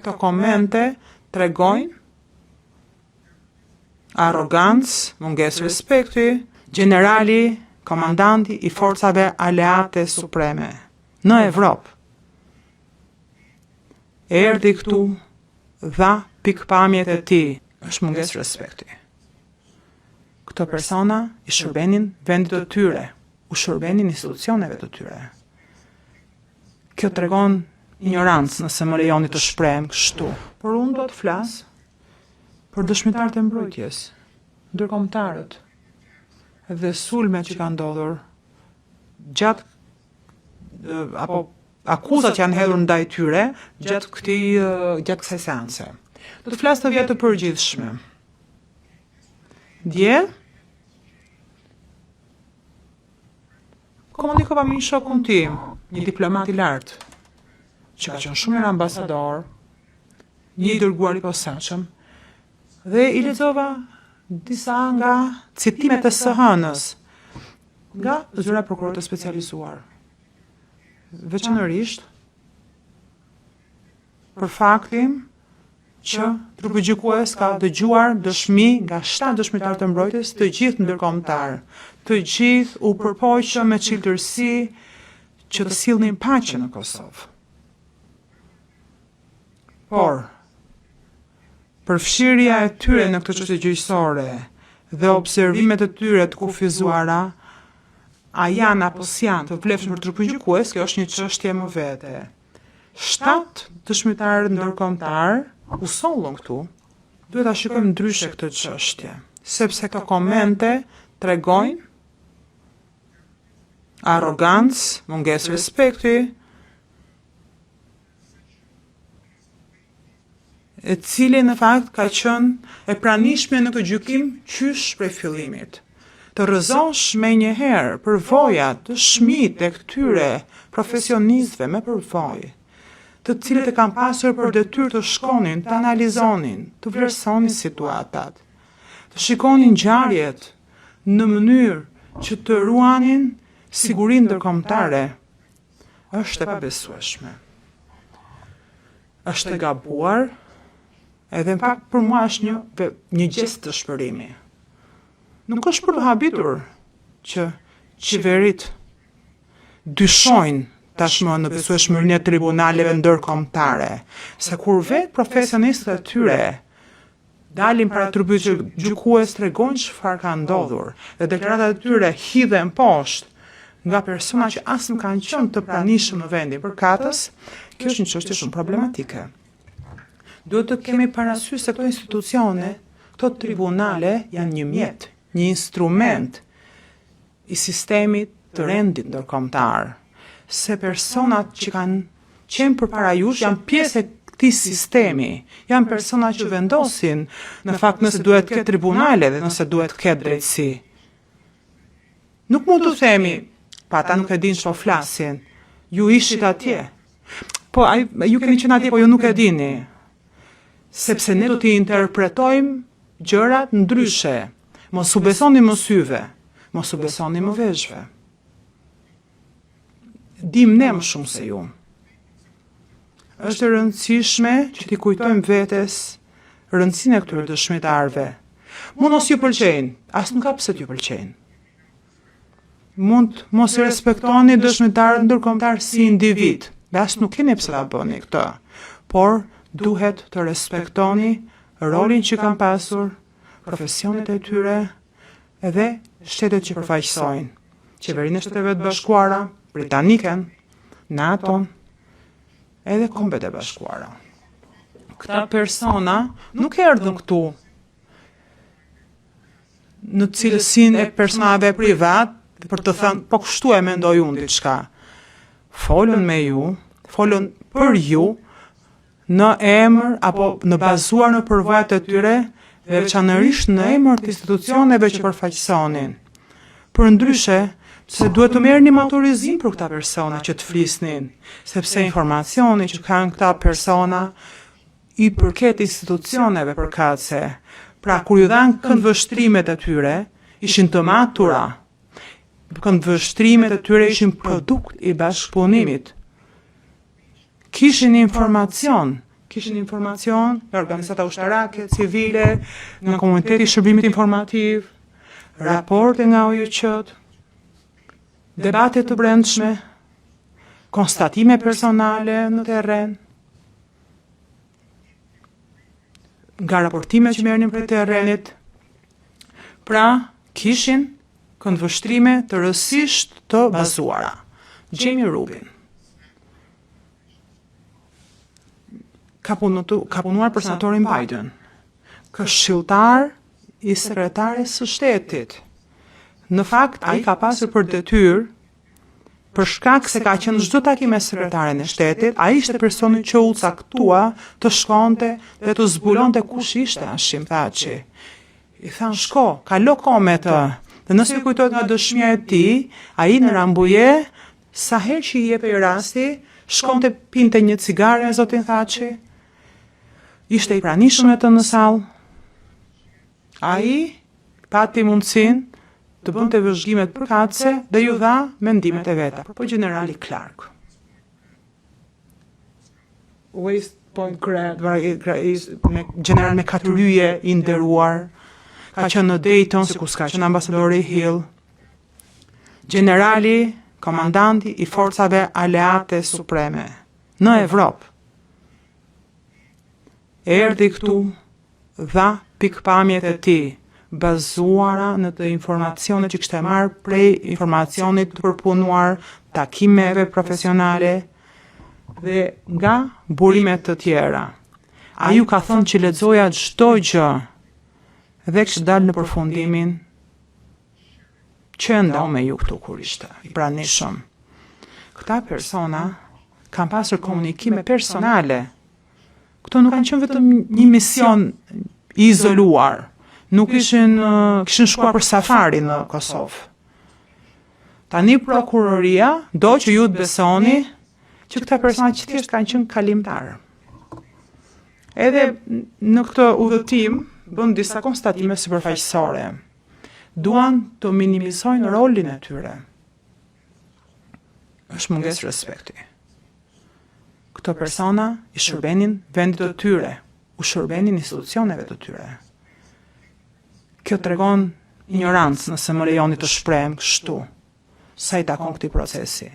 këto komente tregojnë arrogancë, mungesë respekti, generali, komandanti i forcave aleate supreme në Evropë. Erdhi këtu, dha pikpamjet e tij, është mungesë respekti. Këto persona i shërbenin vendit të tyre, u shërbenin institucioneve të tyre. Kjo tregon ignorancë nëse më lejoni të shprehem kështu. Por unë do të flas për dëshmitarët e mbrojtjes, ndërkombëtarët dhe sulmet që kanë ndodhur gjatë apo akuzat që janë hedhur ndaj tyre gjatë kësaj seance. Do të flas të vjet të përgjithshme. Dje komunikova me një shokun tim, një diplomat i lartë, që ka qenë shumë herë ambasador, një i dërguar i posaçëm, dhe i lexova disa nga citimet e SH-s nga zyra e prokurorit të specializuar. Veçanërisht për faktin që trupi gjykues ka dëgjuar dëshmi nga 7 dëshmitarë të mbrojtjes, të gjithë ndërkombëtar, të gjithë u përpoqën me çiltërsi që të sillnin paqe në Kosovë. Por përfshirja e tyre në këtë çështje gjyqësore dhe observimet e tyre të kufizuara, a janë apo s'janë të vlefshme për trupin gjykues, kjo është një çështje më vete. 7 dëshmitarë ndërkombëtar u sollën këtu. Duhet ta shikojmë ndryshe këtë çështje, sepse këto komente tregojnë arrogancë, mungesë respekti, e cili në fakt ka qenë e pranishme në këtë gjykim qysh prej fillimit. Të rrëzosh me njëherë përvojat të dëshmitë e këtyre profesionistëve me përvojë, të cilët e kanë pasur për detyrë të shkonin, të analizonin, të vlerësonin situatat, të shikonin ngjarjet në mënyrë që të ruanin sigurinë ndërkombëtare, është e pabesueshme. Është e gabuar, edhe në fakt për mua është një gest të shpërimi. Nuk është për të habitur që qeveritë dyshojnë tashmë në besueshmërinë e tribunaleve ndërkombëtare, se kur vetë profesionistët e tyre dalin para trupit gjykues tregojnë çfarë ka ndodhur dhe deklaratat e tyre hidhen poshtë nga persona që as nuk kanë qenë të pranishëm në vendin përkatës, kjo është një çështje shumë problematike. Duhet të kemi parasysh se këto institucione, këto tribunale janë një mjet, një instrument i sistemit të rendit ndërkombëtar, se personat që kanë qenë përpara jush janë pjesë e këtij sistemi, janë persona që vendosin në fakt nëse duhet të ketë tribunale dhe nëse duhet të ketë drejtësi. Nuk mund të themi, pa ata nuk e din çfarë flasin, ju ishit atje. Po ju keni qenë atje, po ju nuk e dini. Sepse ne do t'i interpretojmë gjërat ndryshe. Mos u besoni më syve, mos u besoni më veshëve. Dim ne më shumë se ju. Është e rëndësishme që t'i kujtojmë vetes rëndësinë e këtyre dëshmitarëve. Mund mos ju pëlqejnë, as nuk ka pse t'ju pëlqejnë. Mund mos i respektoni dëshmitarët ndërkombëtar si individ, dhe as nuk keni pse ta bëni këtë, por duhet të respektoni rolin që kanë pasur, profesionet e tyre edhe shtetet që përfaqësojnë, Qeverinë e Shteteve të Bashkuara, Britaniken, NATO, edhe Kombet e Bashkuara. Këta persona nuk erdhën këtu në cilësinë e personave privat për të thënë, po kështu e mendoj unë diçka. Folën me ju, folën për ju, në emër apo në bazuar në përvojat e tyre dhe veçanërisht në emër të institucioneve që përfaqësonin. Përndryshe, se duhet të merrni maturizim për këta persona që të flisnin, sepse informacioni që kanë këta persona i përket institucioneve përkatëse. Pra, kur ju dhanë këndvështrimet e tyre, ishin të matura. Këndvështrimet e tyre ishin produkt i bashkëpunimit. Kishin informacion kishin informacion nga organizata ushtarake, civile, nga komuniteti i shërbimit informativ, raporte nga OJQ-t, debate të brendshme, konstatime personale në terren, nga raportime që merrnin prej terrenit. Pra, kishin këndvështrime të rëndësisht të bazuara. Jamie Rubin ka punuar për senatorin Biden, këshilltar i sekretares së shtetit. Në fakt, ai ka pasur për detyrë, për shkak se ka qenë çdo takim me sekretaren e shtetit, ai ishte personi që u caktua të shkonte dhe të zbulonte kush ishte Hashim Thaçi. I than shko, kalo kohë me të. Dhe nëse kujtohet nga dëshmia e tij, ai në Rambuje, sa herë që i jepej rasti, shkonte pinte një cigare zotin Thaçi. Ishte i pranishëm me të në sallë. Ai pati mundësinë të bënte vëzhgimet përkatëse dhe ju dha mendimet e veta. Po generali Clark. West Point general me katëryje i nderuar, ka qenë në Dayton, sikur s'ka qenë ambasadori Hill. Generali, komandanti i forcave aleate supreme në Evropë. Erdhi këtu, dha pikpamjet e tij, bazuara në të informacionet që kishte marrë prej informacionit të përpunuar, takimeve profesionale dhe nga burimet të tjera. Ai ju ka thënë që lexoja çdo gjë dhe kishte dalë në përfundimin që ndau me ju këtu kur ishte i pranishëm. Këta persona kanë pasur komunikime personale. Këto nuk kanë qenë vetëm një mision i izoluar. Nuk kishin shkuar për safari në Kosovë. Tani prokuroria do që ju të besoni që këta persona që thjesht kanë qenë kalimtar. Edhe në këtë udhëtim bën disa konstatime sipërfaqësore. Duan të minimizojnë rolin e tyre. Është mungesë respekti. Këto persona i shërbenin vendit të tyre, u shërbenin institucioneve të tyre. Kjo tregon ignorancë nëse më lejoni të shprehem kështu, sa i takon këtij procesi.